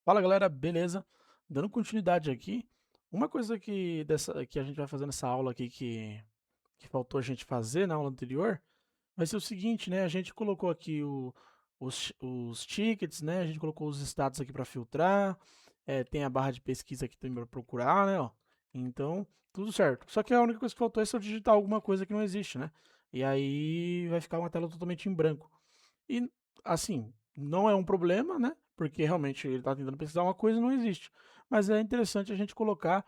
Fala galera, beleza? Dando continuidade aqui, uma coisa que a gente vai fazer nessa aula aqui que faltou a gente fazer na aula anterior, vai ser o seguinte, né? A gente colocou aqui os tickets, né? A gente colocou os status aqui para filtrar, tem a barra de pesquisa aqui também para procurar, né? Ó. Então, tudo certo. Só que a única coisa que faltou é se eu digitar alguma coisa que não existe, né? E aí vai ficar uma tela totalmente em branco. E, assim, não é um problema, né? Porque realmente ele está tentando pesquisar uma coisa e não existe. Mas é interessante a gente colocar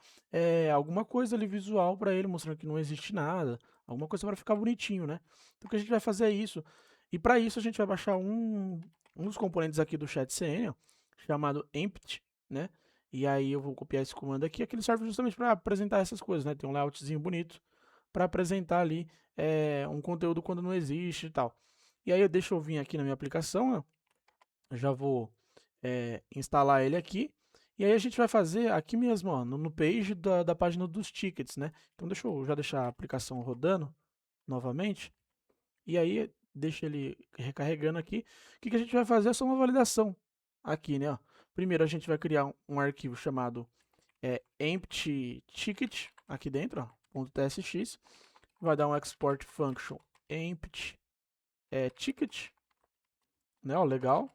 alguma coisa ali visual para ele, mostrando que não existe nada. Alguma coisa para ficar bonitinho, né? Então o que a gente vai fazer é isso. E para isso a gente vai baixar um dos componentes aqui do ChatCN, ó, chamado empty, né? E aí eu vou copiar esse comando aqui, que ele serve justamente para apresentar essas coisas, né? Tem um layoutzinho bonito para apresentar ali um conteúdo quando não existe e tal. E aí deixa eu vir aqui na minha aplicação, eu já vou instalar ele aqui. E aí a gente vai fazer aqui mesmo, ó, no page da página dos tickets, né? Então deixa eu já deixar a aplicação rodando novamente. E aí deixa ele recarregando aqui. O que a gente vai fazer é só uma validação aqui, né? Ó. Primeiro a gente vai criar um arquivo chamado empty ticket aqui dentro, ó, .tsx. Vai dar um export function empty ticket, né? Ó, legal.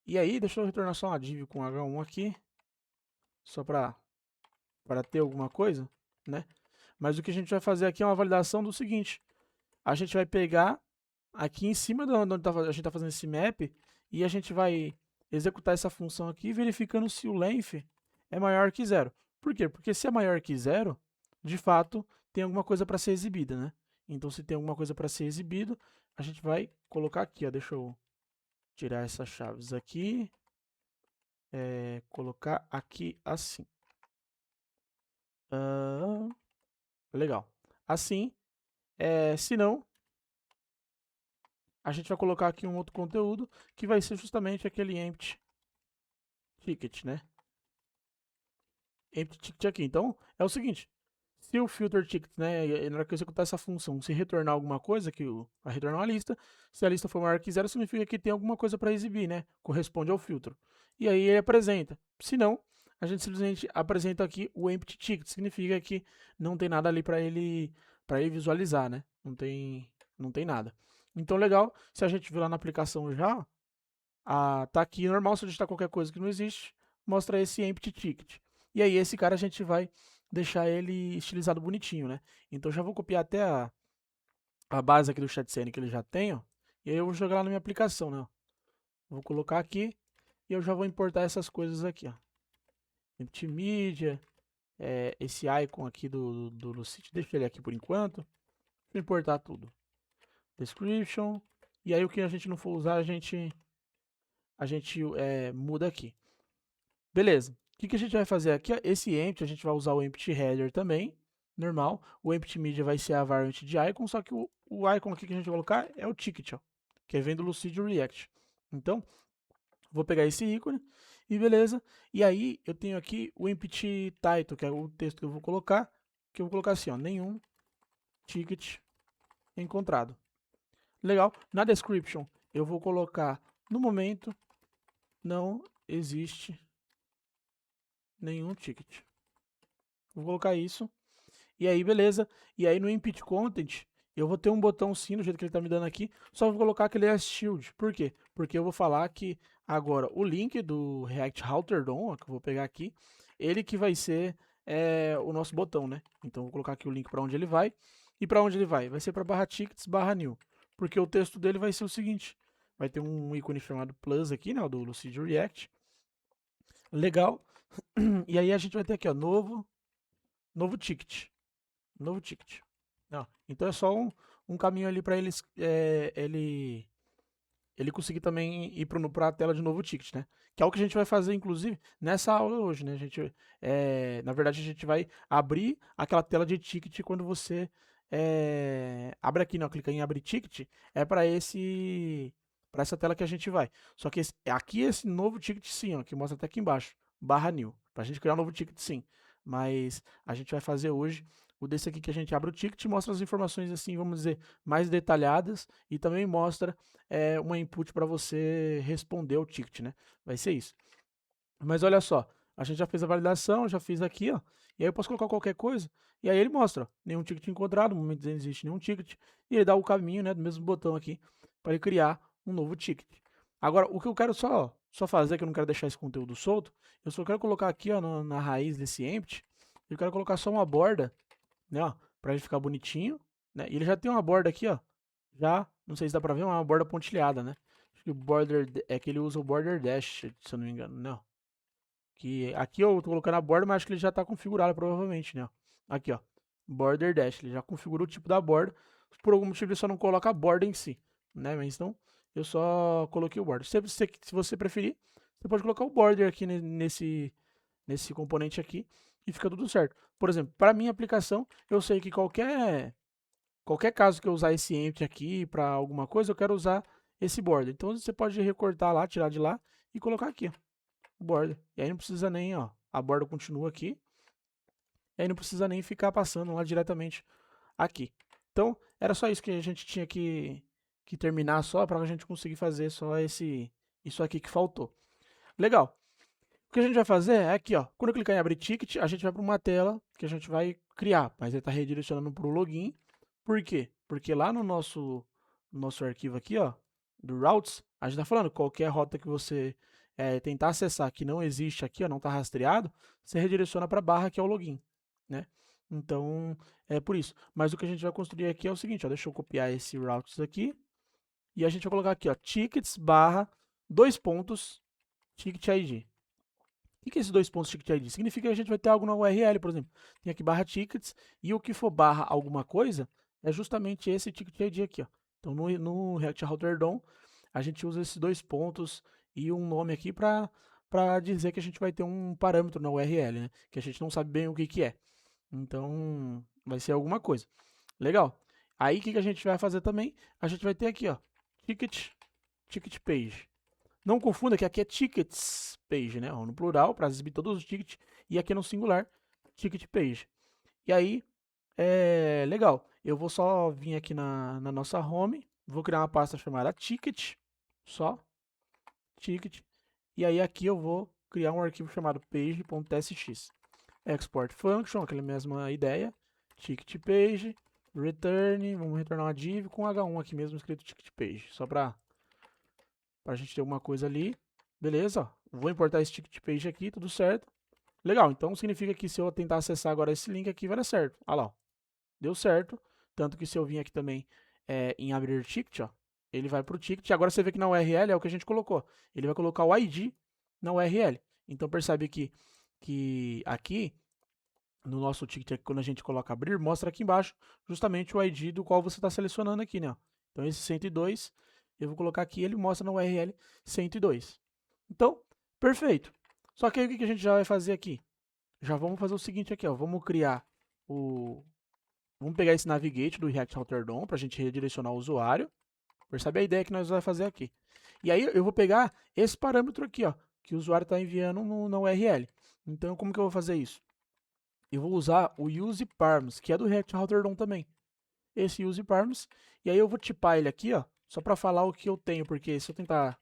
E aí, deixa eu retornar só uma div com H1 aqui, só para ter alguma coisa, né? Mas o que a gente vai fazer aqui é uma validação do seguinte: a gente vai pegar aqui em cima de onde a gente está fazendo esse map e a gente vai executar essa função aqui, verificando se o length é maior que zero. Por quê? Porque se é maior que zero, de fato, tem alguma coisa para ser exibida, né? Então, se tem alguma coisa para ser exibido, a gente vai colocar aqui, ó. Deixa eu tirar essas chaves aqui, colocar aqui assim. Legal. Assim, se não, a gente vai colocar aqui um outro conteúdo que vai ser justamente aquele empty ticket, né? Empty ticket aqui. Então, é o seguinte: se o filter ticket, né, na hora que eu executar essa função, se retornar alguma coisa, vai retornar uma lista. Se a lista for maior que zero, significa que tem alguma coisa para exibir, né? Corresponde ao filtro. E aí ele apresenta. Se não, a gente simplesmente apresenta aqui o empty ticket. Significa que não tem nada ali para ele visualizar, né? Não tem nada. Então, legal. Se a gente vir lá na aplicação já, tá aqui normal. Se eu digitar qualquer coisa que não existe, mostra esse empty ticket. E aí esse cara a gente vai deixar ele estilizado bonitinho, né? Então já vou copiar até a base aqui do ChatCN que ele já tem, ó. E aí eu vou jogar lá na minha aplicação, né? Vou colocar aqui e eu já vou importar essas coisas aqui, ó. Empty Media, esse icon aqui do Lucid, deixa ele aqui por enquanto. Vou importar tudo. Description. E aí o que a gente não for usar, a gente muda aqui. Beleza. O que a gente vai fazer aqui? Esse empty, a gente vai usar o empty header também, normal. O empty media vai ser a variant de icon, só que o icon aqui que a gente vai colocar é o ticket, ó, que vem do Lucid React. Então, vou pegar esse ícone e beleza. E aí, eu tenho aqui o empty title, que é o texto que eu vou colocar, assim, ó, nenhum ticket encontrado. Legal. Na description, eu vou colocar, no momento, não existe nenhum ticket. Vou colocar isso. E aí, beleza. E aí no input content, eu vou ter um botão sim, do jeito que ele tá me dando aqui. Só vou colocar que ele é shield. Por quê? Porque eu vou falar que agora o link do React Router DOM, que eu vou pegar aqui, ele que vai ser o nosso botão, né? Então vou colocar aqui o link para onde ele vai. E para onde ele vai? Vai ser para barra tickets barra new. Porque o texto dele vai ser o seguinte: vai ter um ícone chamado plus aqui, né? O do Lucid React. Legal. E aí a gente vai ter aqui, ó, novo ticket. Novo ticket. Ó, então é só um caminho ali para ele conseguir também ir para a tela de novo ticket, né? Que é o que a gente vai fazer, inclusive, nessa aula hoje, né? Na verdade, a gente vai abrir aquela tela de ticket quando você abre aqui, não, clica em abrir ticket, é para essa tela que a gente vai. Só que aqui esse novo ticket sim, ó, que mostra até aqui embaixo, barra new, para a gente criar um novo ticket sim. Mas a gente vai fazer hoje o desse aqui que a gente abre o ticket, mostra as informações assim, vamos dizer, mais detalhadas e também mostra uma input para você responder o ticket, né? Vai ser isso. Mas olha só, a gente já fez a validação, já fiz aqui, ó. E aí eu posso colocar qualquer coisa. E aí ele mostra, ó, nenhum ticket encontrado, no momento não existe nenhum ticket. E ele dá o caminho, né, do mesmo botão aqui, para ele criar um novo ticket. Agora, o que eu quero só fazer, que eu não quero deixar esse conteúdo solto, eu só quero colocar aqui, ó, na raiz desse empty, eu quero colocar só uma borda, né, ó, para ele ficar bonitinho, né? E ele já tem uma borda aqui, ó, já, não sei se dá para ver, uma borda pontilhada, né? Acho que o border, é que ele usa o border dash, se eu não me engano, não. Que aqui eu tô colocando a borda, mas acho que ele já tá configurado provavelmente, né? Aqui, ó. Border dash, ele já configurou o tipo da borda. Por algum motivo ele só não coloca a borda em si, né? Mas então eu só coloquei o border. Se você preferir, você pode colocar o border aqui nesse componente aqui e fica tudo certo. Por exemplo, para minha aplicação, eu sei que qualquer caso que eu usar esse empty aqui para alguma coisa, eu quero usar esse border. Então você pode recortar lá, tirar de lá e colocar aqui, ó, o border. E aí não precisa nem, ó, a borda continua aqui. E aí não precisa nem ficar passando lá diretamente aqui. Então, era só isso que a gente tinha que terminar só para a gente conseguir fazer só isso aqui que faltou. Legal. O que a gente vai fazer é aqui, ó. Quando eu clicar em abrir ticket, a gente vai para uma tela que a gente vai criar, mas ele está redirecionando para o login. Por quê? Porque lá no nosso arquivo aqui, ó, do routes, a gente está falando qualquer rota que você tentar acessar que não existe aqui, ó, não está rastreado, você redireciona para a barra que é o login, né? Então, é por isso. Mas o que a gente vai construir aqui é o seguinte, ó, deixa eu copiar esse routes aqui e a gente vai colocar aqui, ó, tickets barra 2 pontos ticket ID. O que é esses 2 pontos ticket ID? Significa que a gente vai ter algo na URL, por exemplo. Tem aqui barra tickets e o que for barra alguma coisa é justamente esse ticket ID aqui, ó. Então no React Router DOM a gente usa esses 2 pontos e um nome aqui para dizer que a gente vai ter um parâmetro na URL, né? Que a gente não sabe bem o que é. Então vai ser alguma coisa. Legal. Aí o que a gente vai fazer também? A gente vai ter aqui, ó, ticket page. Não confunda que aqui é tickets page, né? No plural, para exibir todos os tickets, e aqui no singular, ticket page. E aí, legal. Eu vou só vir aqui na nossa home, vou criar uma pasta chamada ticket, só, ticket, e aí aqui eu vou criar um arquivo chamado page.tsx. Export function, aquela mesma ideia, ticket page, return, vamos retornar uma div com H1 aqui mesmo escrito ticket page, só para a gente ter alguma coisa ali. Beleza, ó. Vou importar esse ticket page aqui, tudo certo. Legal, então significa que se eu tentar acessar agora esse link aqui, vai dar certo. Olha lá, ó. Deu certo. Tanto que se eu vir aqui também em abrir ticket, ó, ele vai para o ticket. Agora você vê que na URL é o que a gente colocou. Ele vai colocar o ID na URL. Então percebe que aqui, no nosso ticket, quando a gente coloca abrir, mostra aqui embaixo justamente o ID do qual você está selecionando aqui, né? Então esse 102, eu vou colocar aqui, ele mostra na URL 102. Então, perfeito. Só que aí o que a gente já vai fazer aqui? Já vamos fazer o seguinte aqui, ó. Vamos criar o... Vamos pegar esse navigate do React Router DOM para a gente redirecionar o usuário. Percebe a ideia que nós vamos fazer aqui. E aí eu vou pegar esse parâmetro aqui, ó, que o usuário está enviando na URL. Então, como que eu vou fazer isso? Eu vou usar o useParms, que é do React Router DOM também. Esse useParms. E aí eu vou tipar ele aqui, ó, só para falar o que eu tenho, porque se eu tentar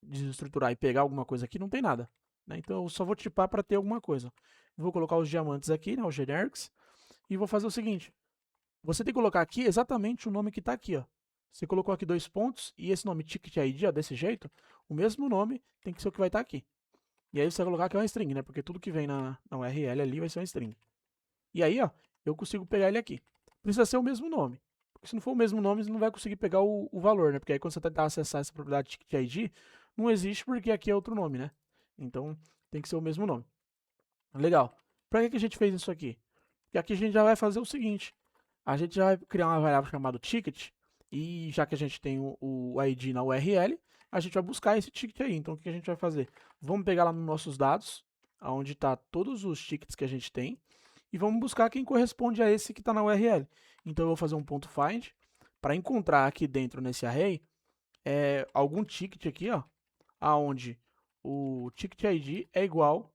desestruturar e pegar alguma coisa aqui, não tem nada. Né? Então eu só vou tipar para ter alguma coisa. Vou colocar os diamantes aqui, né, os generics, e vou fazer o seguinte. Você tem que colocar aqui exatamente o nome que está aqui. Ó. Você colocou aqui 2 pontos e esse nome ticket ID, ó, desse jeito, o mesmo nome tem que ser o que vai estar aqui. E aí você vai colocar que é uma string, né? Porque tudo que vem na URL ali vai ser uma string. E aí, ó, eu consigo pegar ele aqui. Precisa ser o mesmo nome. Porque se não for o mesmo nome, você não vai conseguir pegar o valor, né? Porque aí quando você tentar acessar essa propriedade ticket ID, não existe porque aqui é outro nome, né? Então tem que ser o mesmo nome. Legal. Para que a gente fez isso aqui? Porque aqui a gente já vai fazer o seguinte. A gente já vai criar uma variável chamada ticket. E já que a gente tem o ID na URL, a gente vai buscar esse ticket aí. Então o que a gente vai fazer? Vamos pegar lá nos nossos dados, onde está todos os tickets que a gente tem, e vamos buscar quem corresponde a esse que está na URL. Então eu vou fazer um ponto find para encontrar aqui dentro nesse array algum ticket aqui, ó, aonde o ticket ID é igual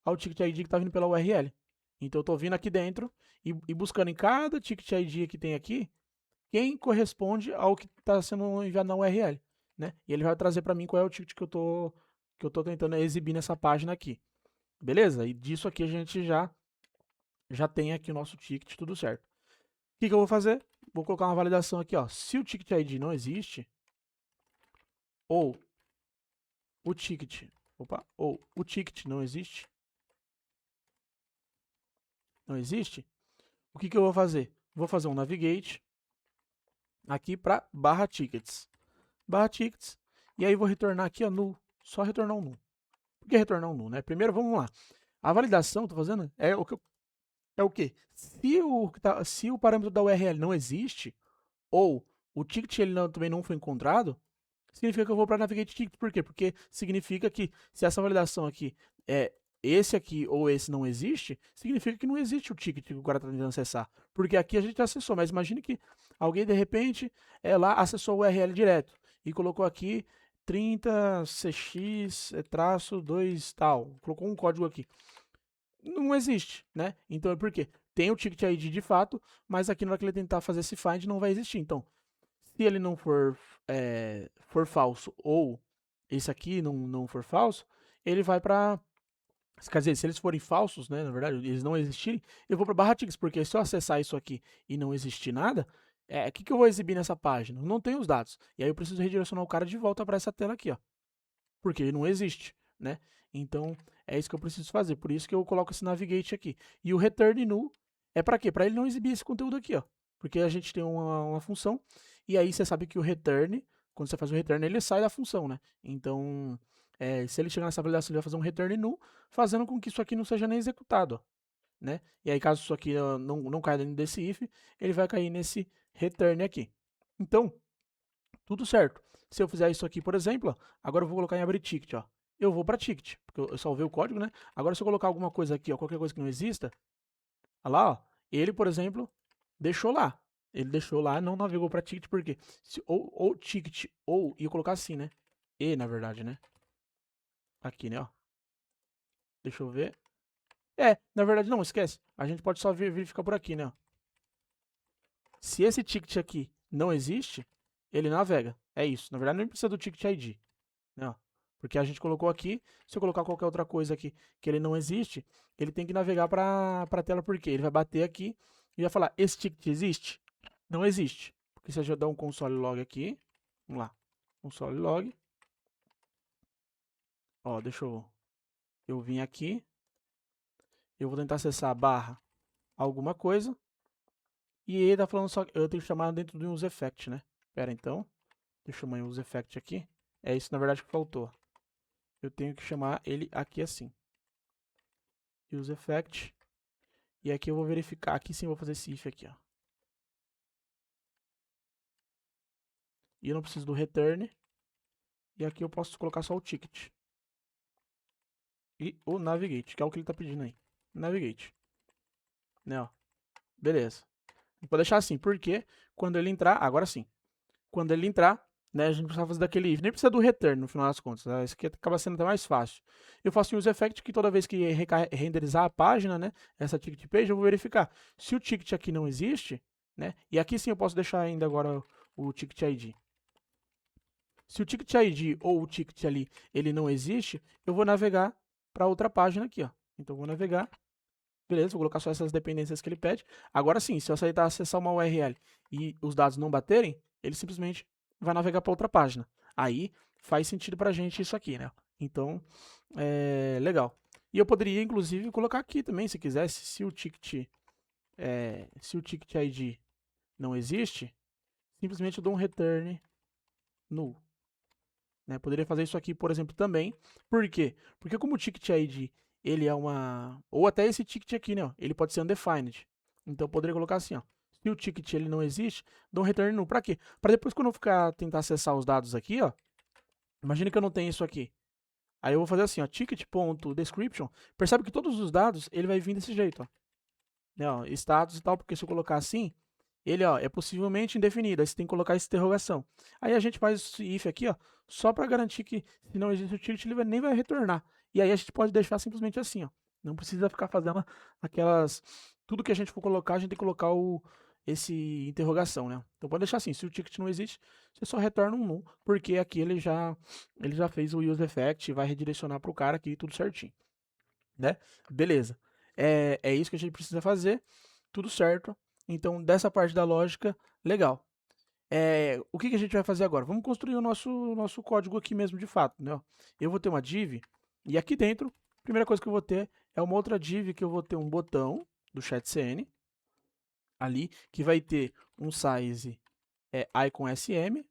ao ticket ID que está vindo pela URL. Então eu estou vindo aqui dentro e buscando em cada ticket ID que tem aqui quem corresponde ao que está sendo enviado na URL, né? E ele vai trazer para mim qual é o ticket que eu que eu estou tentando exibir nessa página aqui. Beleza? E disso aqui a gente já tem aqui o nosso ticket, tudo certo. O que eu vou fazer? Vou colocar uma validação aqui, ó. Se o ticket ID não existe, ou o ticket não existe, o que eu vou fazer? Vou fazer um navigate aqui para /tickets. /tickets, e aí vou retornar aqui, ó, null. Só retornar um null. Por que retornar um null, né? Primeiro, vamos lá. A validação, tô fazendo, é o quê? Se o parâmetro da URL não existe, ou o ticket ele também não foi encontrado, significa que eu vou para navigate ticket. Por quê? Porque significa que se essa validação aqui é esse aqui ou esse não existe, significa que não existe o ticket que o cara está tentando acessar. Porque aqui a gente acessou, mas imagine que alguém de repente lá acessou o URL direto e colocou aqui 30cx-2 tal, colocou um código aqui. Não existe, né? Então é por quê? Tem o ticket ID de fato, mas aqui na hora que ele tentar fazer esse find não vai existir. Então, se ele não for falso ou esse aqui não for falso, ele vai para... Quer dizer, se eles forem falsos, né, na verdade, eles não existirem, eu vou para /tickets, porque se eu acessar isso aqui e não existir nada, o que eu vou exibir nessa página? Não tem os dados. E aí eu preciso redirecionar o cara de volta para essa tela aqui, ó, porque ele não existe, né? Então, é isso que eu preciso fazer. Por isso que eu coloco esse navigate aqui. E o return null é para quê? Para ele não exibir esse conteúdo aqui, ó. Porque a gente tem uma função, e aí você sabe que o return, quando você faz o return, ele sai da função, né? Então, se ele chegar nessa validação, ele vai fazer um return null, fazendo com que isso aqui não seja nem executado, ó, né? E aí, caso isso aqui não caia dentro desse if, ele vai cair nesse return aqui. Então, tudo certo. Se eu fizer isso aqui, por exemplo, ó, agora eu vou colocar em abrir ticket, ó. Eu vou para ticket, porque eu salvei o código, né? Agora, se eu colocar alguma coisa aqui, ó, qualquer coisa que não exista, olha lá, ó, ele, por exemplo, deixou lá. Ele deixou lá, não navegou para ticket, porque ou ticket, ou ia colocar assim, né? E, na verdade, né? Aqui, né, ó. Deixa eu ver. Na verdade, não, esquece. A gente pode só verificar por aqui, né, ó. Se esse ticket aqui não existe, ele navega. É isso. Na verdade, não precisa do ticket ID, né, ó. Porque a gente colocou aqui, se eu colocar qualquer outra coisa aqui que ele não existe, ele tem que navegar para a tela, porque ele vai bater aqui e vai falar, esse ticket existe? Não existe. Porque se eu dar um console log aqui, vamos lá, console log, ó, deixa eu vir aqui, eu vou tentar acessar / alguma coisa, e ele tá falando só, eu tenho que chamar dentro de um use effect, né? Pera, então, deixa eu chamar em use effect aqui, é isso na verdade que faltou. Eu tenho que chamar ele aqui assim. Use effect. E aqui eu vou verificar, aqui sim eu vou fazer esse if aqui, ó. E eu não preciso do return. E aqui eu posso colocar só o ticket. E o navigate, que é o que ele tá pedindo aí. Navigate. Né, ó. Beleza. Vou deixar assim, porque quando ele entrar, agora sim. Quando ele entrar, né, a gente precisa fazer daquele if. Nem precisa do return no final das contas. Tá? Isso aqui acaba sendo até mais fácil. Eu faço um use effect que toda vez que renderizar a página, né, essa ticket page, eu vou verificar. Se o ticket aqui não existe, né, e aqui sim eu posso deixar ainda agora o ticket ID. Se o ticket ID ou o ticket ali ele não existe, eu vou navegar para outra página aqui, ó. Então eu vou navegar, beleza, vou colocar só essas dependências que ele pede. Agora sim, se eu acessar uma URL e os dados não baterem, ele simplesmente vai navegar para outra página. Aí faz sentido para a gente isso aqui, né? Então, legal. E eu poderia inclusive colocar aqui também, se quisesse, se o ticket ID não existe, simplesmente eu dou um return null. Né? Poderia fazer isso aqui, por exemplo, também. Por quê? Porque como o ticket ID, ele é uma... Ou até esse ticket aqui, né? Ó, ele pode ser undefined. Então, eu poderia colocar assim, ó. Se o ticket ele não existe, dou um return null. Pra quê? Para depois, quando eu tentar acessar os dados aqui, ó. Imagina que eu não tenho isso aqui. Aí eu vou fazer assim, ó. Ticket.description. Percebe que todos os dados, ele vai vir desse jeito, ó. Né, ó, status e tal, porque se eu colocar assim, ele, ó, é possivelmente indefinido. Aí você tem que colocar essa interrogação. Aí a gente faz esse if aqui, ó, só para garantir que se não existe o ticket, ele nem vai retornar. E aí a gente pode deixar simplesmente assim, ó. Não precisa ficar fazendo aquelas... Tudo que a gente for colocar, a gente tem que colocar esse interrogação, né? Então pode deixar assim, se o ticket não existe, você só retorna um null, porque aqui ele já fez o use effect, vai redirecionar para o cara aqui tudo certinho, né? Beleza. É isso que a gente precisa fazer, tudo certo. Então dessa parte da lógica, legal. O que a gente vai fazer agora? Vamos construir o nosso código aqui mesmo de fato, né? Eu vou ter uma div, e aqui dentro, a primeira coisa que eu vou ter é uma outra div que eu vou ter um botão do chat.cn, ali, que vai ter um size icon sm,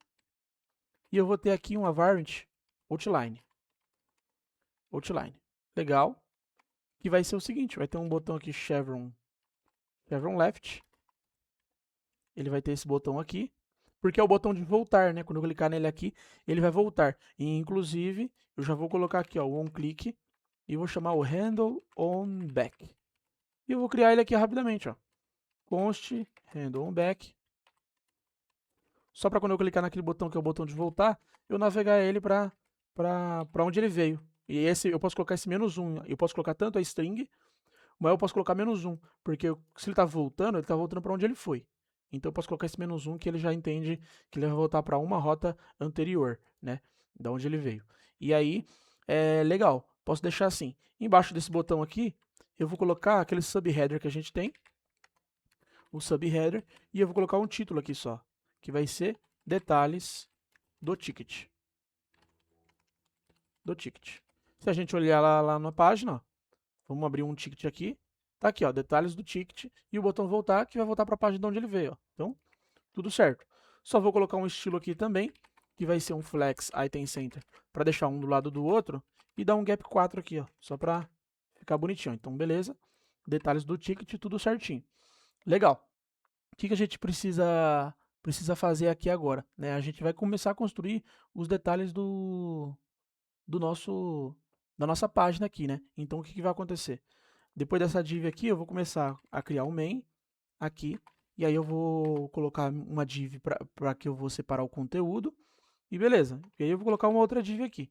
e eu vou ter aqui uma variant outline. Legal. Que vai ser o seguinte, vai ter um botão aqui chevron left. Ele vai ter esse botão aqui, porque é o botão de voltar, né? Quando eu clicar nele aqui, ele vai voltar. E, inclusive, eu já vou colocar aqui, ó, o onClick, e vou chamar o handle onBack. E eu vou criar ele aqui rapidamente, ó. Const handle onBack. Só para quando eu clicar naquele botão que é o botão de voltar, eu navegar ele para onde ele veio. E esse eu posso colocar esse -1. Eu posso colocar tanto a string, mas eu posso colocar -1, porque se ele está voltando, ele está voltando para onde ele foi. Então eu posso colocar esse -1 que ele já entende que ele vai voltar para uma rota anterior, né? Da onde ele veio. E aí, legal. Posso deixar assim. Embaixo desse botão aqui, eu vou colocar aquele subheader que a gente tem. O subheader. E eu vou colocar um título aqui só. Que vai ser detalhes do ticket. Se a gente olhar lá na página, ó, vamos abrir um ticket aqui. Tá aqui, ó, detalhes do ticket e o botão voltar, que vai voltar para a página de onde ele veio, ó. Então, tudo certo. Só vou colocar um estilo aqui também, que vai ser um flex item center, para deixar um do lado do outro e dar um gap 4 aqui, ó, só para ficar bonitinho. Então, beleza. Detalhes do ticket, tudo certinho. Legal. O que a gente precisa fazer aqui agora, né? A gente vai começar a construir os detalhes da nossa página aqui, né? Então, o que vai acontecer? Depois dessa div aqui, eu vou começar a criar um main aqui, e aí eu vou colocar uma div para que eu vou separar o conteúdo, e beleza. E aí eu vou colocar uma outra div aqui.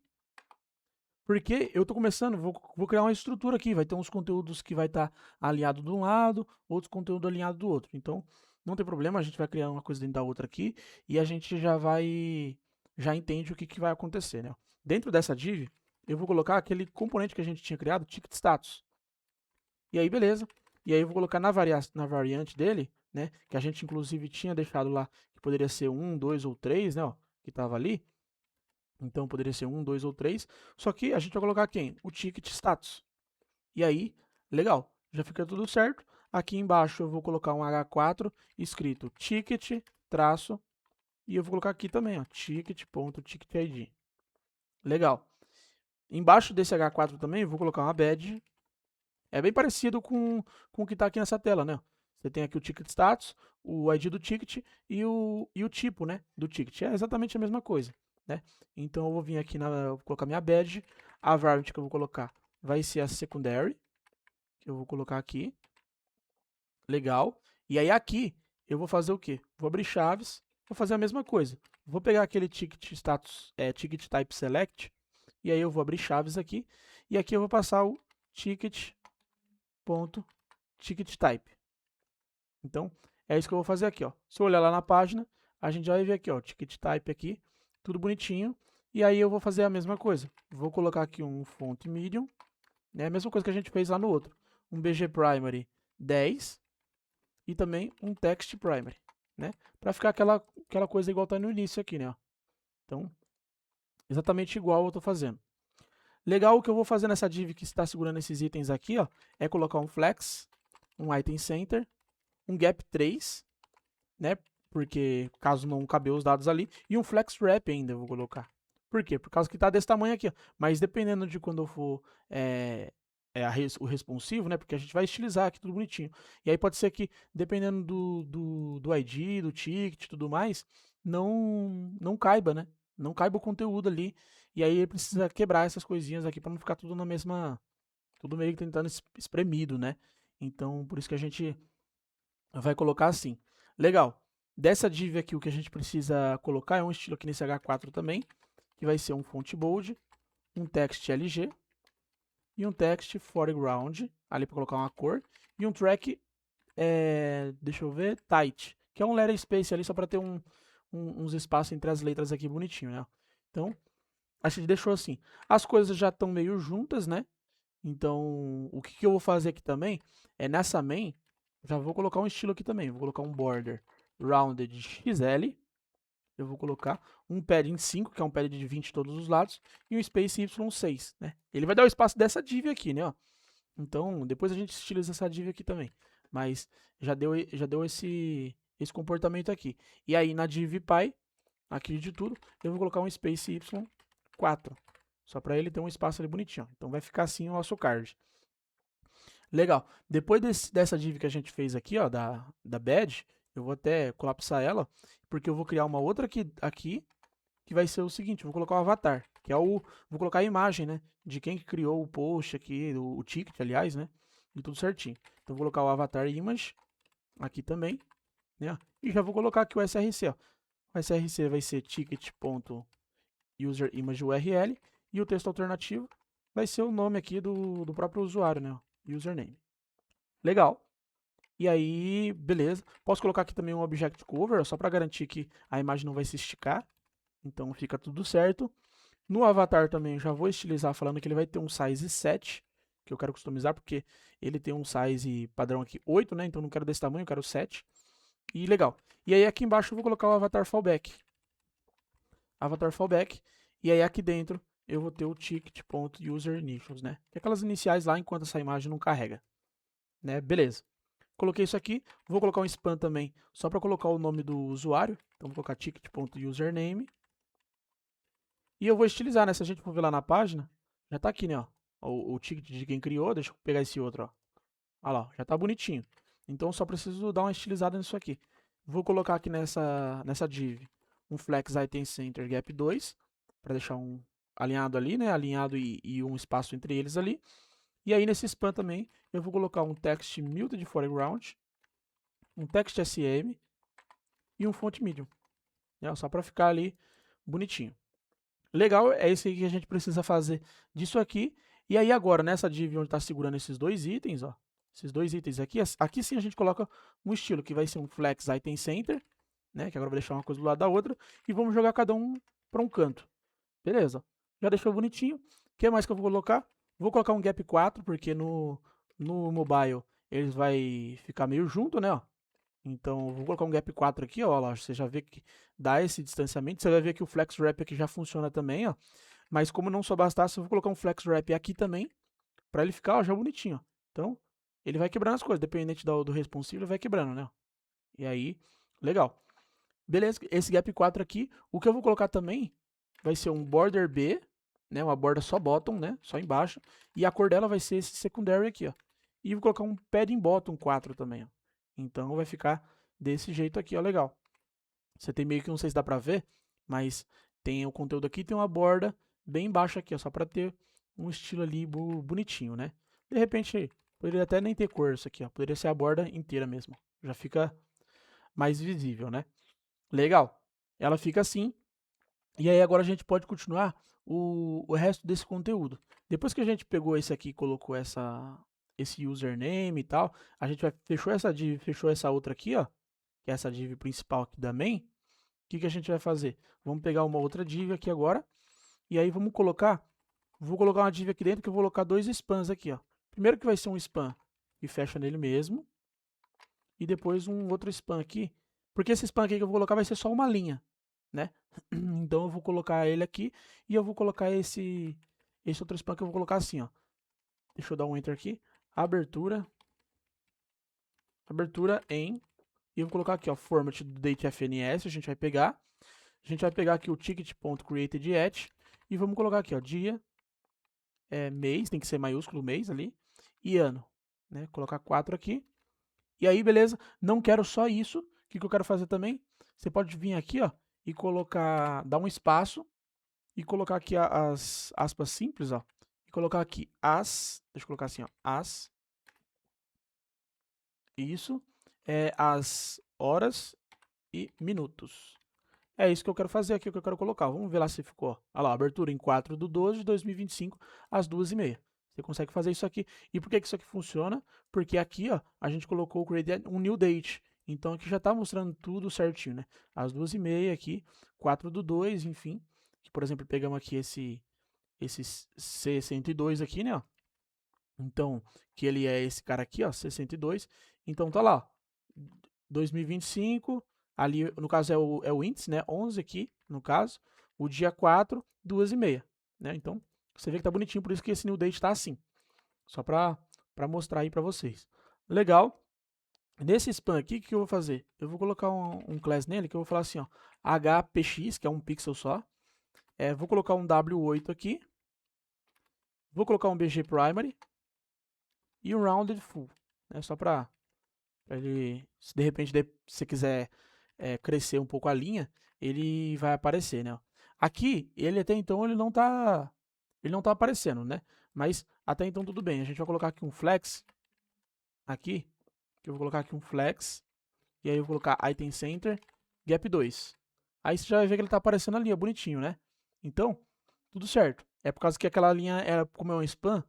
Porque eu estou começando, vou criar uma estrutura aqui, vai ter uns conteúdos que vai estar alinhado de um lado, outros conteúdos alinhados do outro. Então, não tem problema, a gente vai criar uma coisa dentro da outra aqui, e a gente já entende o que vai acontecer, né? Dentro dessa div, eu vou colocar aquele componente que a gente tinha criado, ticket status. E aí, beleza. E aí eu vou colocar na variante dele, né? Que a gente inclusive tinha deixado lá, que poderia ser 1, 2 ou 3, né? Ó, que estava ali. Então poderia ser 1, 2 ou 3. Só que a gente vai colocar quem? O ticket status. E aí, legal. Já fica tudo certo. Aqui embaixo eu vou colocar um H4 escrito ticket, traço. E eu vou colocar aqui também, ó, ticket.ticketID. Legal. Embaixo desse H4 também eu vou colocar uma badge. É bem parecido com o que está aqui nessa tela, né? Você tem aqui o ticket status, o ID do ticket e o tipo, né, do ticket. É exatamente a mesma coisa, né? Então eu vou vir aqui, vou colocar minha badge, a variant que eu vou colocar vai ser a secondary, que eu vou colocar aqui. Legal. E aí aqui eu vou fazer o quê? Vou abrir chaves, vou fazer a mesma coisa. Vou pegar aquele ticket status, ticket type select, e aí eu vou abrir chaves aqui, e aqui eu vou passar o ticket type. Então, é isso que eu vou fazer aqui, ó. Se eu olhar lá na página, a gente já vai ver aqui, ó, ticket type aqui, tudo bonitinho. E aí eu vou fazer a mesma coisa. Vou colocar aqui um font medium, né? A mesma coisa que a gente fez lá no outro. Um BG primary 10 e também um text primary, né? Para ficar aquela coisa igual tá no início aqui, né? Ó. Então, exatamente igual eu tô fazendo. Legal, o que eu vou fazer nessa div que está segurando esses itens aqui, ó, é colocar um flex, um item center, um gap 3, né? Porque caso não caber os dados ali, e um flex wrap ainda eu vou colocar. Por quê? Por causa que está desse tamanho aqui, ó. Mas dependendo de quando eu for o responsivo, né? Porque a gente vai estilizar aqui tudo bonitinho. E aí pode ser que, dependendo do ID, do ticket e tudo mais, não caiba, né? Não caiba o conteúdo ali. E aí ele precisa quebrar essas coisinhas aqui para não ficar tudo na mesma. Tudo meio que tentando espremido, né? Então, por isso que a gente vai colocar assim. Legal. Dessa div aqui, o que a gente precisa colocar é um estilo aqui nesse H4 também, que vai ser um font bold, um text LG e um text foreground, ali para colocar uma cor, e um track, deixa eu ver, tight, que é um letter space ali, só para ter uns espaços entre as letras aqui bonitinho, né? Então, a gente deixou assim. As coisas já estão meio juntas, né? Então, o que eu vou fazer aqui também é nessa main, já vou colocar um estilo aqui também. Vou colocar um border rounded XL. Eu vou colocar um padding 5, que é um padding de 20 de todos os lados, e um space Y6, né? Ele vai dar o espaço dessa div aqui, né? Ó. Então, depois a gente estiliza essa div aqui também. Mas já deu esse comportamento aqui. E aí, na div py, aqui de tudo, eu vou colocar um space Y4. Só para ele ter um espaço ali bonitinho. Então, vai ficar assim o nosso card. Legal. Depois dessa div que a gente fez aqui, ó, da badge, eu vou até colapsar ela, porque eu vou criar uma outra aqui que vai ser o seguinte, eu vou colocar o avatar, que é vou colocar a imagem, né, de quem que criou o post aqui, o ticket, aliás, né, e tudo certinho. Então, vou colocar o avatar image aqui também, né, e já vou colocar aqui o src, ó. O src vai ser ticket.userimage.url e o texto alternativo vai ser o nome aqui do próprio usuário, né, username. Legal. E aí, beleza. Posso colocar aqui também um object cover, só para garantir que a imagem não vai se esticar. Então fica tudo certo. No avatar também já vou estilizar falando que ele vai ter um size 7, que eu quero customizar porque ele tem um size padrão aqui 8, né? Então não quero desse tamanho, eu quero 7. E legal. E aí aqui embaixo eu vou colocar o avatar fallback. Avatar fallback. E aí aqui dentro eu vou ter o ticket.userinitials, né? Que é aquelas iniciais lá enquanto essa imagem não carrega. Né? Beleza. Coloquei isso aqui. Vou colocar um span também, só para colocar o nome do usuário. Então vou colocar ticket.username. E eu vou estilizar, né? Se a gente for ver lá na página, já tá aqui, né? Ó, o ticket de quem criou. Deixa eu pegar esse outro, ó. Olha lá, já tá bonitinho. Então só preciso dar uma estilizada nisso aqui. Vou colocar aqui nessa div um flex item center gap 2, para deixar um alinhado ali, né? Alinhado e um espaço entre eles ali. E aí nesse span também eu vou colocar um text muted foreground, um text SM e um font medium, né? Só para ficar ali bonitinho. Legal, é isso aí que a gente precisa fazer disso aqui. E aí agora, nessa div onde está segurando esses dois itens, ó, esses dois itens aqui, aqui sim a gente coloca um estilo, que vai ser um flex item center, né, que agora vai deixar uma coisa do lado da outra, e vamos jogar cada um para um canto. Beleza, já deixou bonitinho. O que mais que eu vou colocar? Vou colocar um gap 4, porque no mobile eles vai ficar meio junto, né, ó. Então, vou colocar um gap 4 aqui, ó, lá, você já vê que dá esse distanciamento. Você vai ver que o flex wrap aqui já funciona também, ó. Mas como não só bastasse, eu vou colocar um flex wrap aqui também, para ele ficar, ó, já bonitinho, ó. Então, ele vai quebrando as coisas, dependente do responsivo, ele vai quebrando, né? E aí, legal. Beleza, esse gap 4 aqui, o que eu vou colocar também vai ser um border B, né, uma borda só bottom, né, só embaixo, e a cor dela vai ser esse secondary aqui, ó. E vou colocar um padding bottom 4 também, ó. Então vai ficar desse jeito aqui, ó, legal. Você tem meio que, não sei se dá pra ver, mas tem o conteúdo aqui, tem uma borda bem baixa aqui, ó, só pra ter um estilo ali bonitinho, né? De repente, poderia até nem ter cor isso aqui, ó, poderia ser a borda inteira mesmo. Já fica mais visível, né? Legal. Ela fica assim. E aí agora a gente pode continuar o resto desse conteúdo. Depois que a gente pegou esse aqui e colocou esse username e tal, a gente fechou essa div, fechou essa outra aqui, ó, que é essa div principal aqui da main. O que a gente vai fazer? Vamos pegar uma outra div aqui agora, e aí vou colocar uma div aqui dentro que eu vou colocar dois spans aqui, ó. Primeiro que vai ser um span e fecha nele mesmo, e depois um outro span aqui, porque esse span aqui que eu vou colocar vai ser só uma linha, né? Então eu vou colocar ele aqui e eu vou colocar esse outro span que eu vou colocar assim, ó. Deixa eu dar um enter aqui. Abertura em, e eu vou colocar aqui, ó, format do datefns, a gente vai pegar aqui o ticket.createdAt e vamos colocar aqui, ó, dia, mês, tem que ser maiúsculo mês ali, e ano, né? Colocar 4 aqui. E aí, beleza? Não quero só isso. O que eu quero fazer também? Você pode vir aqui, ó, e colocar, dar um espaço e colocar aqui as aspas simples, ó, e colocar aqui deixa eu colocar assim, ó, isso, as horas e minutos. É isso que eu quero fazer aqui, o que eu quero colocar. Vamos ver lá se ficou. Olha lá, abertura em 4/12/2025, às 2h30. Você consegue fazer isso aqui. E por que isso aqui funciona? Porque aqui, ó, a gente colocou um new date. Então aqui já está mostrando tudo certinho, né? As 2,5 aqui, 4 do 2, enfim. Que, por exemplo, pegamos aqui esse C102 aqui, né? Ó. Então, que ele é esse cara aqui, ó, 62. Então tá lá, ó, 2025, ali no caso é o índice, né? 11 aqui, no caso. O dia 4, 2,5, né? Então, você vê que tá bonitinho, por isso que esse new date tá assim. Só para mostrar aí para vocês. Legal. Nesse span aqui, o que eu vou fazer? Eu vou colocar um class nele, que eu vou falar assim, ó, HPX, que é um pixel só. Vou colocar um W8 aqui. Vou colocar um BG Primary. E um Rounded Full, né? Só para ele, se de repente você quiser crescer um pouco a linha, ele vai aparecer, né? Aqui, ele até então ele não tá aparecendo, né? Mas até então tudo bem. A gente vai colocar aqui um flex aqui, que eu vou colocar aqui um flex, e aí eu vou colocar item center gap 2. Aí você já vai ver que ele tá aparecendo ali, ó, bonitinho, né? Então, tudo certo. É por causa que aquela linha, como é um span,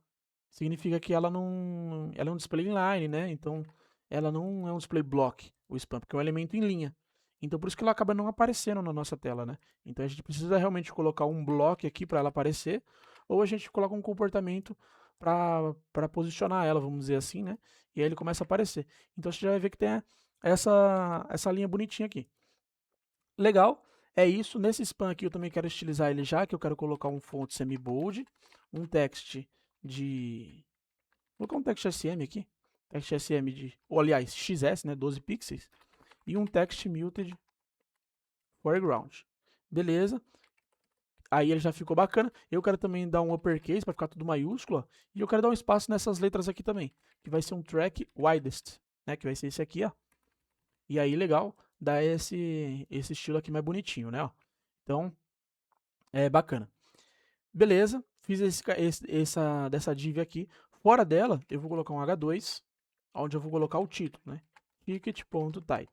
significa que ela é um display inline, né? Então, ela não é um display block, o spam, porque é um elemento em linha. Então, por isso que ela acaba não aparecendo na nossa tela, né? Então, a gente precisa realmente colocar um block aqui para ela aparecer, ou a gente coloca um comportamento para posicionar ela, vamos dizer assim, né? E aí ele começa a aparecer. Então, você já vai ver que tem essa linha bonitinha aqui. Legal, é isso. Nesse span aqui eu também quero estilizar ele já, que eu quero colocar um font semi-bold, um text de... Vou colocar um text SM aqui, text SM ou aliás, XS, né, 12 pixels, e um text muted foreground. Beleza, aí ele já ficou bacana. Eu quero também dar um uppercase para ficar tudo maiúsculo, ó, e eu quero dar um espaço nessas letras aqui também, que vai ser um track widest, né, que vai ser esse aqui, ó. E aí, legal, dá esse estilo aqui mais bonitinho, né, ó. Então, é bacana. Beleza, fiz dessa div aqui. Fora dela, eu vou colocar um H2, onde eu vou colocar o título, né? Ticket.title.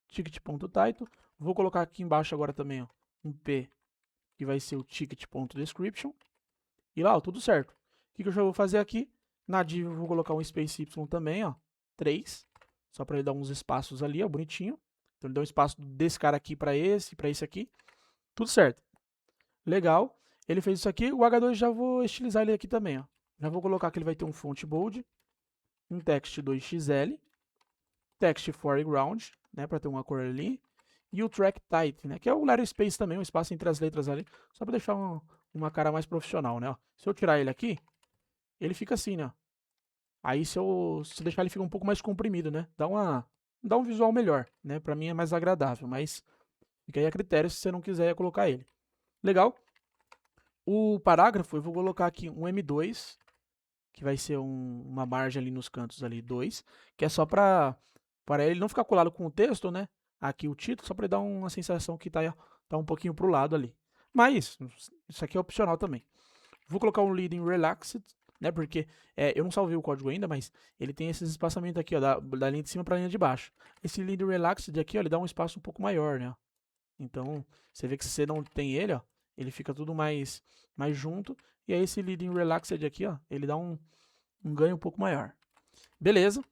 Ticket.title. Vou colocar aqui embaixo agora também, ó, um P, que vai ser o ticket.description. E lá, ó, tudo certo. O que eu já vou fazer aqui? Na div eu vou colocar um space Y também, ó, 3. Só para ele dar uns espaços ali, ó, bonitinho. Então ele dá um espaço desse cara aqui para esse aqui. Tudo certo. Legal. Ele fez isso aqui. O H2 já vou estilizar ele aqui também, ó. Já vou colocar que ele vai ter um font bold, um text 2xl, text foreground, né, para ter uma cor ali, e o track tight, né, que é o letter space também, um espaço entre as letras ali, só para deixar uma cara mais profissional, né, ó. Se eu tirar ele aqui, ele fica assim, né, ó. Aí se deixar ele fica um pouco mais comprimido, né, dá um visual melhor, né, para mim é mais agradável, mas fica aí a critério se você não quiser colocar ele. Legal? O parágrafo eu vou colocar aqui um M2, que vai ser uma margem ali nos cantos ali, 2, que é só para ele não ficar colado com o texto, né? Aqui o título, só para dar uma sensação que tá um pouquinho pro lado ali. Mas isso aqui é opcional também. Vou colocar um leading relaxed, né? Porque eu não salvei o código ainda, mas ele tem esses espaçamentos aqui, ó, da linha de cima para a linha de baixo. Esse leading relaxed aqui, ó, ele dá um espaço um pouco maior, né? Então, você vê que se você não tem ele, ó, ele fica tudo mais junto. E aí esse leading relaxed aqui, ó, ele dá um ganho um pouco maior. Beleza.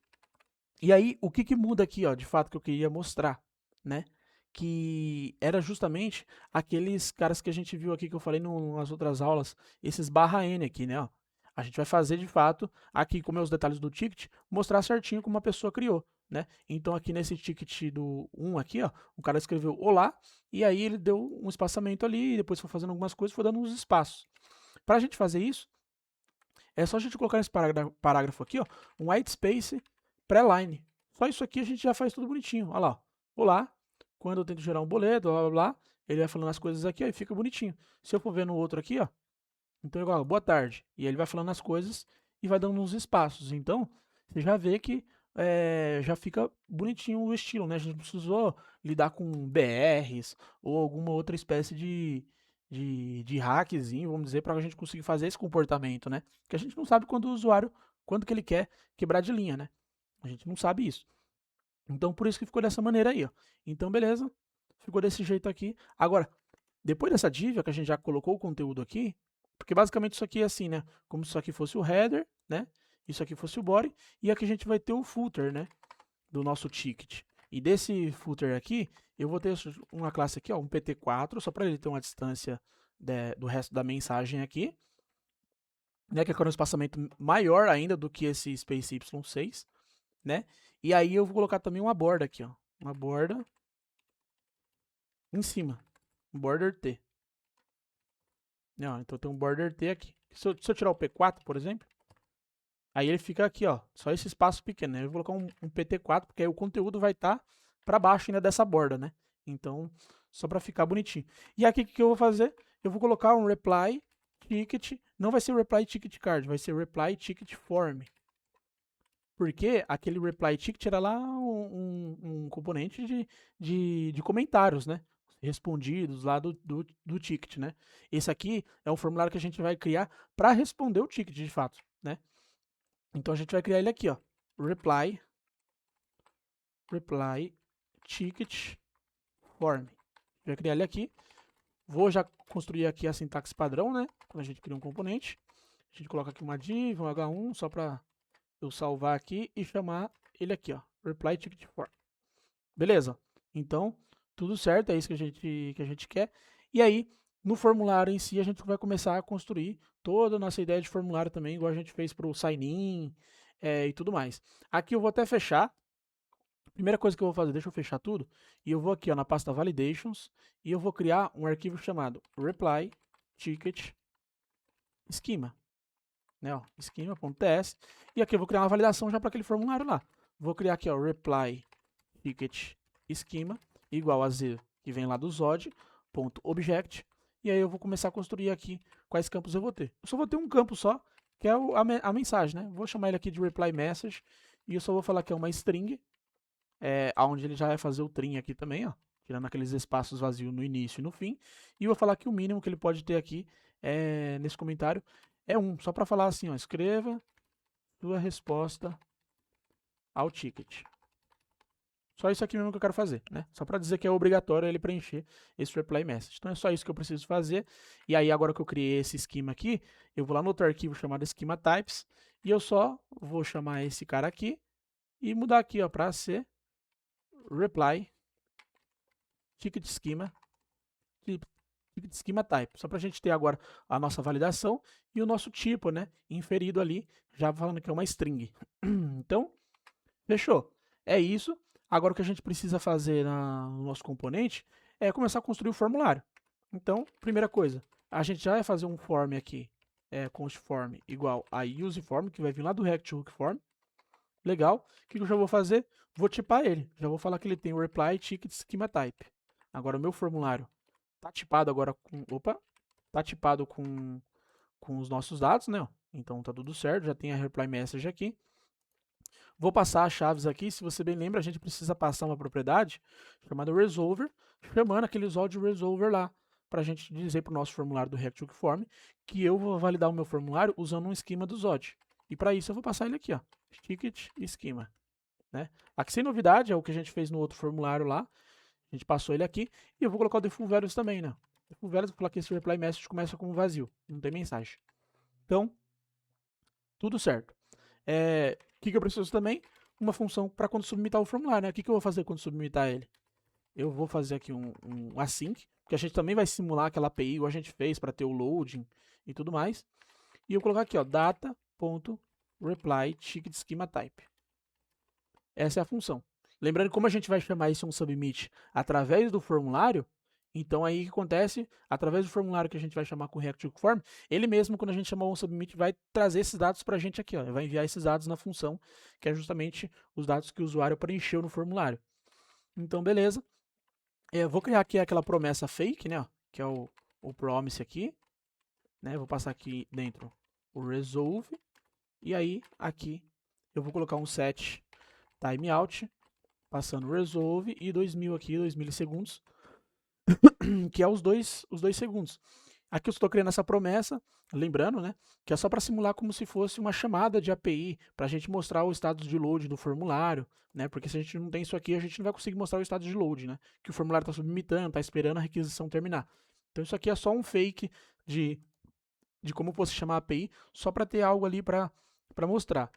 E aí, o que muda aqui, ó, de fato, que eu queria mostrar, né? Que era justamente aqueles caras que a gente viu aqui, que eu falei nas outras aulas, esses /n aqui, né? Ó. A gente vai fazer, de fato, aqui, como é os detalhes do ticket, mostrar certinho como a pessoa criou, né? Então, aqui nesse ticket do 1 aqui, ó, o cara escreveu olá, e aí ele deu um espaçamento ali, e depois foi fazendo algumas coisas, foi dando uns espaços. Para a gente fazer isso, é só a gente colocar nesse parágrafo aqui, ó, um white space pré-line. Só isso aqui a gente já faz tudo bonitinho. Olha lá. Olá. Quando eu tento gerar um boleto, blá blá blá, ele vai falando as coisas aqui, ó, e fica bonitinho. Se eu for ver no outro aqui, ó, então igual, boa tarde. E ele vai falando as coisas e vai dando uns espaços. Então, você já vê que já fica bonitinho o estilo, né? A gente não precisou lidar com BRs ou alguma outra espécie de hackzinho, vamos dizer, para a gente conseguir fazer esse comportamento, né? Porque a gente não sabe quando que ele quer quebrar de linha, né? A gente não sabe isso. Então, por isso que ficou dessa maneira aí, ó. Então, beleza. Ficou desse jeito aqui. Agora, depois dessa div, que a gente já colocou o conteúdo aqui, porque basicamente isso aqui é assim, né? Como se isso aqui fosse o header, né? Isso aqui fosse o body, e aqui a gente vai ter o footer, né? do nosso ticket e desse footer aqui, eu vou ter uma classe aqui, ó, um pt4, só para ele ter uma distância do resto da mensagem aqui, né, que é com um espaçamento maior ainda do que esse space y6, né? E aí eu vou colocar também uma borda aqui, ó, uma borda em cima, um border T. Não, então tem um border T aqui. Se eu tirar o P4, por exemplo, aí ele fica aqui, ó, só esse espaço pequeno, né? Eu vou colocar um PT4, porque aí o conteúdo vai estar para baixo ainda dessa borda, né? Então, só para ficar bonitinho. E aqui, o que eu vou fazer? Eu vou colocar um reply ticket, não vai ser reply ticket card, vai ser reply ticket form. Porque aquele reply ticket era lá um componente de comentários, né? Respondidos lá do ticket, né? Esse aqui é um formulário que a gente vai criar para responder o ticket, de fato, né? Então a gente vai criar ele aqui, ó. Reply ticket form. Vai criar ele aqui. Vou já construir aqui a sintaxe padrão, né? Quando a gente cria um componente. A gente coloca aqui uma div, um h1, só para eu salvar aqui e chamar ele aqui, ó. Reply ticket form. Beleza? Então, tudo certo, é isso que a gente quer. E aí, no formulário em si, a gente vai começar a construir toda a nossa ideia de formulário também, igual a gente fez para o sign-in e tudo mais. Aqui eu vou até fechar. Primeira coisa que eu vou fazer, deixa eu fechar tudo, e eu vou aqui ó, na pasta validations, e eu vou criar um arquivo chamado reply ticket schema, né, ó, schema.ts, e aqui eu vou criar uma validação já para aquele formulário lá. Vou criar aqui ó, reply ticket schema igual a z que vem lá do zod.object, e aí eu vou começar a construir aqui quais campos eu vou ter. Eu só vou ter um campo só, que é a mensagem, né? Vou chamar ele aqui de reply message, e eu só vou falar que é uma string, onde ele já vai fazer o trim aqui também, ó, tirando aqueles espaços vazios no início e no fim, e eu vou falar que o mínimo que ele pode ter aqui nesse comentário é 1, só para falar assim, ó, escreva sua resposta ao ticket. Só isso aqui mesmo que eu quero fazer, né? Só para dizer que é obrigatório ele preencher esse reply message. Então é só isso que eu preciso fazer. E aí agora que eu criei esse esquema aqui, eu vou lá no outro arquivo chamado schema types e eu só vou chamar esse cara aqui e mudar aqui, ó, para ser reply ticket schema type, só para a gente ter agora a nossa validação e o nosso tipo, né, inferido ali, já falando que é uma string. Então, fechou. É isso. Agora o que a gente precisa fazer no nosso componente é começar a construir o formulário. Então, primeira coisa, a gente já vai fazer um form aqui, const form igual a use form, que vai vir lá do React Hook Form. Legal. O que eu já vou fazer? Vou tipar ele. Já vou falar que ele tem o reply ticket schema type. Agora o meu formulário tá tipado agora com, tá tipado com os nossos dados, né? Então tá tudo certo, já tem a reply message aqui. Vou passar as chaves aqui, se você bem lembra, a gente precisa passar uma propriedade chamada resolver, chamando aquele zod resolver lá, para a gente dizer para o nosso formulário do React Hook Form que eu vou validar o meu formulário usando um esquema do zod. E para isso eu vou passar ele aqui, ó, ticket schema, né? Aqui sem novidade, é o que a gente fez no outro formulário lá, a gente passou ele aqui, e eu vou colocar o default values também, né? Default values, vou colocar que esse reply message começa com vazio, não tem mensagem. Então, tudo certo. O que eu preciso também? Uma função para quando submitar o formulário, né? O que eu vou fazer quando submitar ele? Eu vou fazer aqui um async, porque a gente também vai simular aquela API igual a gente fez para ter o loading e tudo mais. E eu vou colocar aqui, ó, data.reply ticket schema type. Essa é a função. Lembrando que como a gente vai chamar isso um submit através do formulário, então aí o que acontece? Através do formulário que a gente vai chamar com o React Hook Form, ele mesmo, quando a gente chamar um submit, vai trazer esses dados para a gente aqui, ó, vai enviar esses dados na função, que é justamente os dados que o usuário preencheu no formulário. Então, beleza. Eu vou criar aqui aquela promessa fake, né, ó, que é o promise aqui, né, vou passar aqui dentro o resolve, e aí aqui eu vou colocar um set timeout, passando resolve, e 2000 aqui, 2 milissegundos, que é os dois segundos. Aqui eu estou criando essa promessa, lembrando, né, que é só para simular como se fosse uma chamada de API, para a gente mostrar o status de load do formulário, né, porque se a gente não tem isso aqui, a gente não vai conseguir mostrar o status de load, né, que o formulário está submitando, está esperando a requisição terminar. Então isso aqui é só um fake de como você chamar a API, só para ter algo ali para mostrar.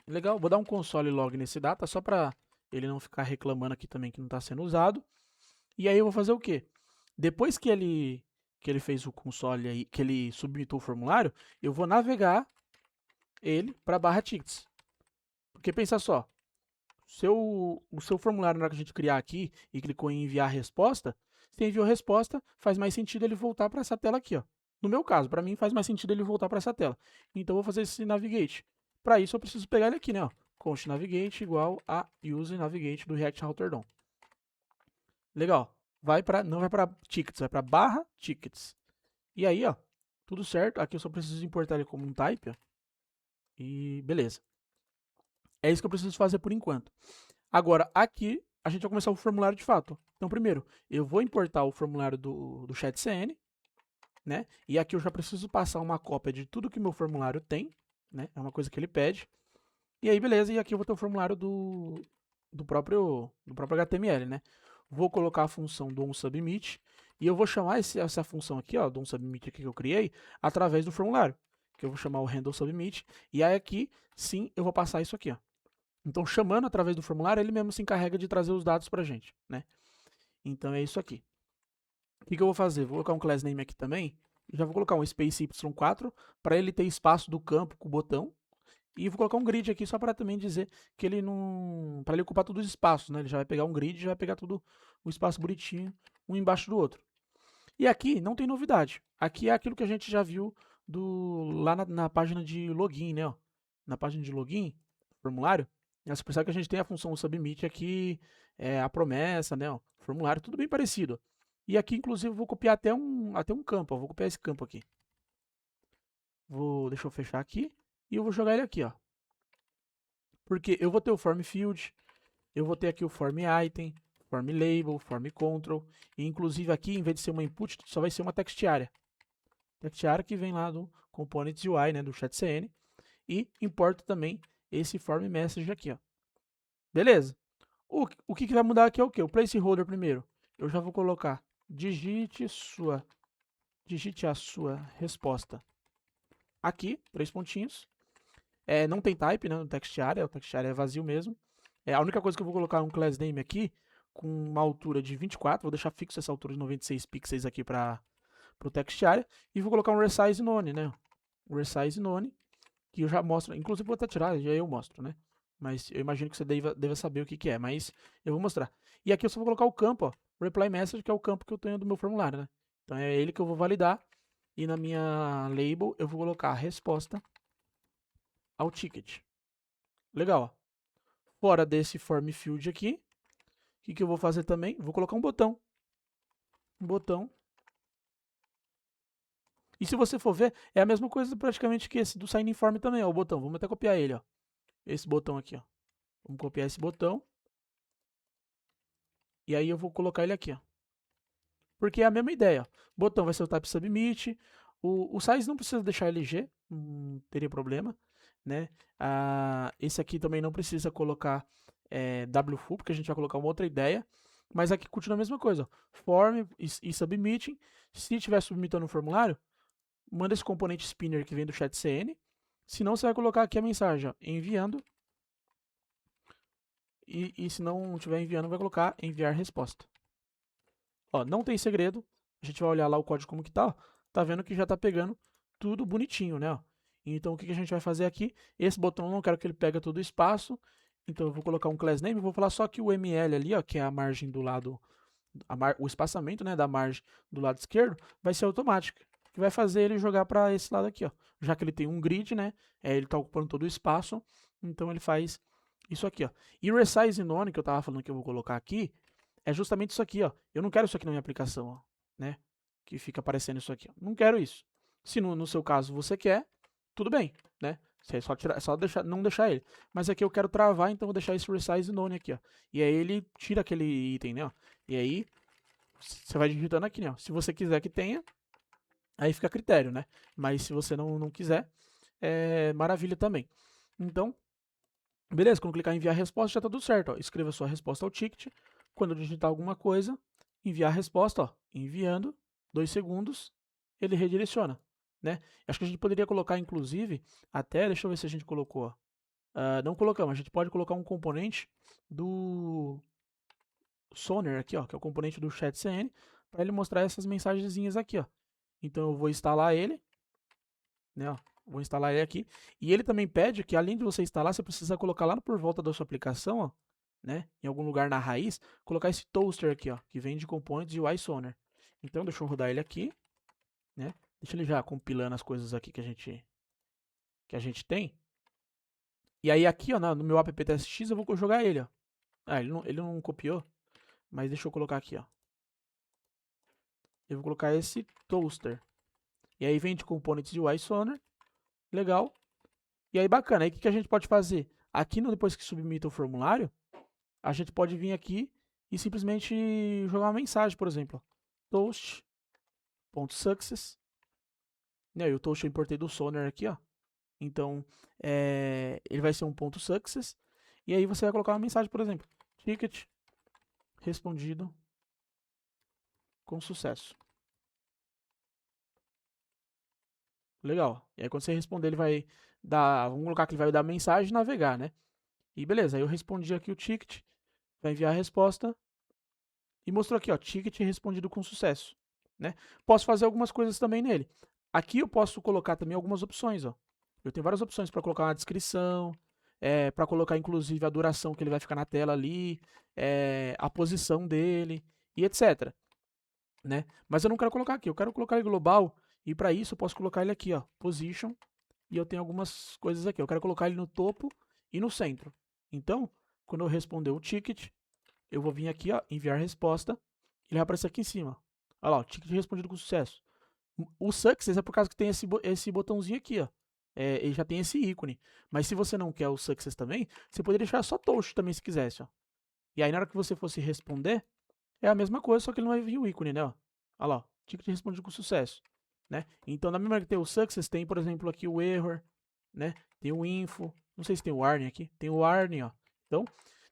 Legal, vou dar um console log nesse data só para ele não ficar reclamando aqui também que não está sendo usado. E aí eu vou fazer o quê? Depois que ele fez o console aí, que ele submitou o formulário, eu vou navegar ele para barra tickets. Porque pensa só, o seu formulário na hora que a gente criar aqui e clicou em enviar resposta, se enviou resposta, faz mais sentido ele voltar para essa tela aqui, ó. No meu caso, para mim faz mais sentido ele voltar para essa tela. Então eu vou fazer esse navigate. Para isso eu preciso pegar ele aqui, né, ó. Const navigate igual a use navigate do React Router DOM. Legal. Não vai para tickets, vai para barra tickets. E aí, ó, tudo certo. Aqui eu só preciso importar ele como um type, ó. E beleza. É isso que eu preciso fazer por enquanto. Agora, aqui a gente vai começar o formulário de fato. Então, primeiro, eu vou importar o formulário do ChatCN, né? E aqui eu já preciso passar uma cópia de tudo que meu formulário tem, né? É uma coisa que ele pede. E aí, beleza, e aqui eu vou ter o formulário do próprio HTML, né? Vou colocar a função doSubmit e eu vou chamar essa função aqui, ó, doSubmit aqui que eu criei, através do formulário, que eu vou chamar o handleSubmit, e aí aqui, sim, eu vou passar isso aqui, ó. Então, chamando através do formulário, ele mesmo se encarrega de trazer os dados pra gente, né? Então, é isso aqui. O que eu vou fazer? Vou colocar um class name aqui também, já vou colocar um space y4 para ele ter espaço do campo com o botão, e vou colocar um grid aqui só para também dizer que ele não. Para ele ocupar todos os espaços, né? Ele já vai pegar um grid e já vai pegar tudo o espaço bonitinho, um embaixo do outro. E aqui não tem novidade. Aqui é aquilo que a gente já viu lá na página de login, né? Ó. Na página de login, formulário, você percebe que a gente tem a função submit aqui, a promessa, né? Ó, formulário, tudo bem parecido. E aqui, inclusive, eu vou copiar até um campo. Ó, vou copiar esse campo aqui. Deixa eu fechar aqui e eu vou jogar ele aqui, ó. Porque eu vou ter o form field, eu vou ter aqui o form item, form label, form control, e inclusive aqui, em vez de ser uma input, só vai ser uma text area. Text area que vem lá do components UI, né, do ChatCN, e importo também esse form message aqui, ó. Beleza. O que vai mudar aqui é o quê? O placeholder primeiro. Eu já vou colocar digite a sua resposta. Aqui, 3 pontinhos. Não tem type, né, no text area, o text area é vazio mesmo. A única coisa que eu vou colocar é um class name aqui, com uma altura de 24, vou deixar fixo essa altura de 96 pixels aqui para o text area, e vou colocar um resize none, né? Um resize none, que eu já mostro, inclusive vou até tirar, já eu mostro, né? Mas eu imagino que você deva saber o que é, mas eu vou mostrar. E aqui eu só vou colocar o campo, ó, reply message, que é o campo que eu tenho do meu formulário, né? Então é ele que eu vou validar, e na minha label eu vou colocar a resposta ao ticket. Legal, ó. Fora desse form field aqui, o que eu vou fazer também? Vou colocar um botão. Um botão. E se você for ver, é a mesma coisa praticamente que esse do sign form também, ó, o botão. Vamos até copiar ele, ó. Esse botão aqui, ó. Vamos copiar esse botão. E aí eu vou colocar ele aqui, ó. Porque é a mesma ideia, ó. O botão vai ser o type submit. O size não precisa deixar LG, não teria problema, né? Esse aqui também não precisa colocar wfull, porque a gente vai colocar uma outra ideia. Mas aqui continua a mesma coisa, ó. Form e submitting. Se estiver submitando um formulário, manda esse componente spinner que vem do chat CN. Senão você vai colocar aqui a mensagem, ó, enviando. E se não estiver enviando, vai colocar enviar resposta. Ó, não tem segredo. A gente vai olhar lá o código como que tá, ó. Tá vendo que já tá pegando tudo bonitinho, né? Ó. Então o que a gente vai fazer aqui? Esse botão eu não quero que ele pegue todo o espaço. Então eu vou colocar um class name, vou falar só que o ML ali, ó, que é a margem do lado, o espaçamento, né, da margem do lado esquerdo, vai ser automático. Que vai fazer ele jogar para esse lado aqui, ó. Já que ele tem um grid, né? Ele tá ocupando todo o espaço, então ele faz isso aqui, ó. E o resize none que eu tava falando que eu vou colocar aqui, é justamente isso aqui, ó. Eu não quero isso aqui na minha aplicação, ó, né? Que fica aparecendo isso aqui, ó. Não quero isso. Se no seu caso você quer, tudo bem, né? Você só não deixar ele. Mas aqui eu quero travar, então vou deixar esse resize none aqui, ó. E aí ele tira aquele item, né? Ó. E aí você vai digitando aqui, né? Ó. Se você quiser que tenha, aí fica a critério, né? Mas se você não quiser, é maravilha também. Então, beleza, quando clicar em enviar resposta, já tá tudo certo, ó. Escreva sua resposta ao ticket. Quando digitar alguma coisa, enviar a resposta, ó. Enviando, 2 segundos, ele redireciona, né? Acho que a gente poderia colocar, inclusive, até, deixa eu ver se a gente colocou, ó. não colocamos, a gente pode colocar um componente do Sonar aqui, ó, que é o componente do ChatCN, para ele mostrar essas mensagenzinhas aqui, ó. Então eu vou instalar ele, né, ó, vou instalar ele aqui, e ele também pede que além de você instalar, você precisa colocar lá por volta da sua aplicação, ó, né, em algum lugar na raiz, colocar esse toaster aqui, ó, que vem de components UI Sonar. Então deixa eu rodar ele aqui, né? Deixa ele já compilando as coisas aqui que a gente tem. E aí aqui, ó, no meu app-test.x eu vou jogar ele, ó. Ah, ele não copiou, mas deixa eu colocar aqui, ó. Eu vou colocar esse toaster. E aí vem de components de UI Sonar. Legal. E aí bacana. Aí o que a gente pode fazer? Aqui depois que submita o formulário, a gente pode vir aqui e simplesmente jogar uma mensagem, por exemplo. Toast.success. E aí o toast eu importei do Sonar aqui, ó. Então, ele vai ser um ponto success. E aí você vai colocar uma mensagem, por exemplo. Ticket respondido com sucesso. Legal. E aí quando você responder, ele vai dar, vamos colocar que ele vai dar mensagem e navegar, né? E beleza, aí eu respondi aqui o ticket, vai enviar a resposta e mostrou aqui, ó, ticket respondido com sucesso, né? Posso fazer algumas coisas também nele. Aqui eu posso colocar também algumas opções, ó. Eu tenho várias opções para colocar uma descrição, para colocar inclusive a duração que ele vai ficar na tela ali, a posição dele e etc, né? Mas eu não quero colocar aqui, eu quero colocar ele global e para isso eu posso colocar ele aqui, ó, position, e eu tenho algumas coisas aqui. Eu quero colocar ele no topo e no centro. Então, quando eu responder o ticket, eu vou vir aqui, ó, enviar resposta, ele vai aparecer aqui em cima. Olha lá, o ticket respondido com sucesso. O success é por causa que tem esse botãozinho aqui, ó. Ele já tem esse ícone. Mas se você não quer o success também, você poderia deixar só toast também se quisesse, ó. E aí na hora que você fosse responder, é a mesma coisa, só que ele não vai vir o ícone, né, ó. Olha lá, ó, ticket respondido com sucesso, né? Então, na mesma que tem o success, tem, por exemplo, aqui o error, né? Tem o info, não sei se tem o warning aqui, tem o warning, ó. Então,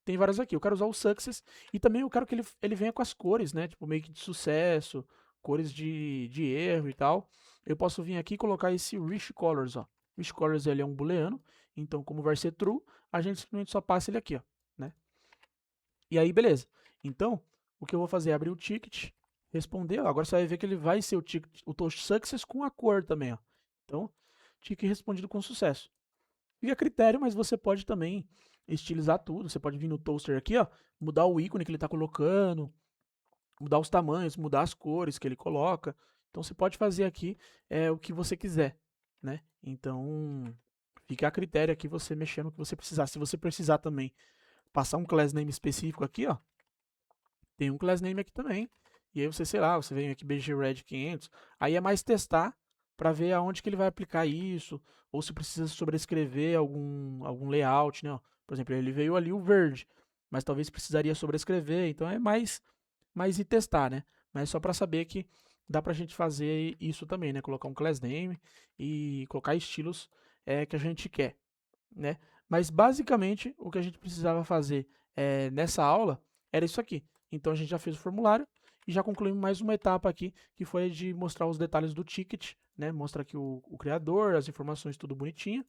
tem várias aqui. Eu quero usar o success e também eu quero que ele venha com as cores, né? Tipo, meio que de sucesso, cores de erro e tal. Eu posso vir aqui e colocar esse rich colors, ó. Rich colors ele é um booleano, então como vai ser true, a gente simplesmente só passa ele aqui, ó, né? E aí, beleza. Então, o que eu vou fazer é abrir o ticket, responder. Ó, agora você vai ver que ele vai ser o ticket, o toast success com a cor também, ó. Então, ticket respondido com sucesso. Fica a critério, mas você pode também estilizar tudo. Você pode vir no toaster aqui, ó, mudar o ícone que ele está colocando, mudar os tamanhos, mudar as cores que ele coloca. Então você pode fazer aqui o que você quiser, né? Então fica a critério aqui você mexendo no que você precisar. Se você precisar também passar um class name específico aqui, ó, tem um class name aqui também. E aí você, sei lá, você vem aqui BGRED 500, aí é mais testar para ver aonde que ele vai aplicar isso, ou se precisa sobrescrever algum layout, né? Por exemplo, ele veio ali o verde, mas talvez precisaria sobrescrever, então é mais ir testar, né? Mas só para saber que dá para a gente fazer isso também, né? Colocar um class name e colocar estilos que a gente quer, né? Mas basicamente o que a gente precisava fazer nessa aula era isso aqui. Então a gente já fez o formulário e já concluímos mais uma etapa aqui, que foi de mostrar os detalhes do ticket, né? Mostra aqui o criador, as informações tudo bonitinho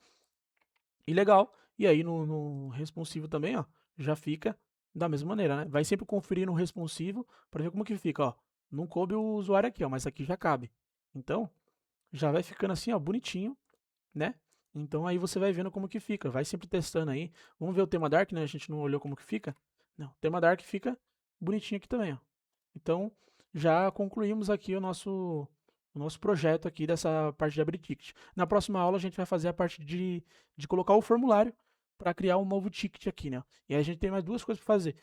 e legal. E aí no responsivo também, ó, já fica da mesma maneira, né? Vai sempre conferir no responsivo para ver como que fica, ó. Não coube o usuário aqui, ó, mas aqui já cabe. Então, já vai ficando assim, ó, bonitinho, né? Então aí você vai vendo como que fica, vai sempre testando aí. Vamos ver o tema Dark, né? A gente não olhou como que fica. Não, o tema Dark fica bonitinho aqui também, ó. Então, já concluímos aqui o nosso projeto aqui dessa parte de abrir ticket. Na próxima aula a gente vai fazer a parte de colocar o formulário para criar um novo ticket aqui, né? E aí a gente tem mais duas coisas para fazer.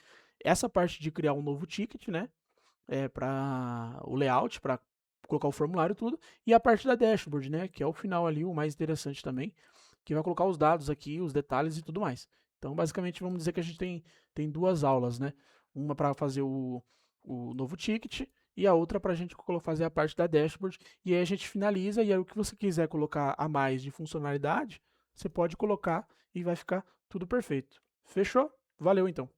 Essa parte de criar um novo ticket, né? Para o layout, para colocar o formulário e tudo, e a parte da dashboard, né, que é o final ali, o mais interessante também, que vai colocar os dados aqui, os detalhes e tudo mais. Então, basicamente, vamos dizer que a gente tem duas aulas, né? Uma para fazer o novo ticket e a outra para a gente fazer a parte da dashboard. E aí a gente finaliza e aí o que você quiser colocar a mais de funcionalidade, você pode colocar e vai ficar tudo perfeito. Fechou? Valeu então!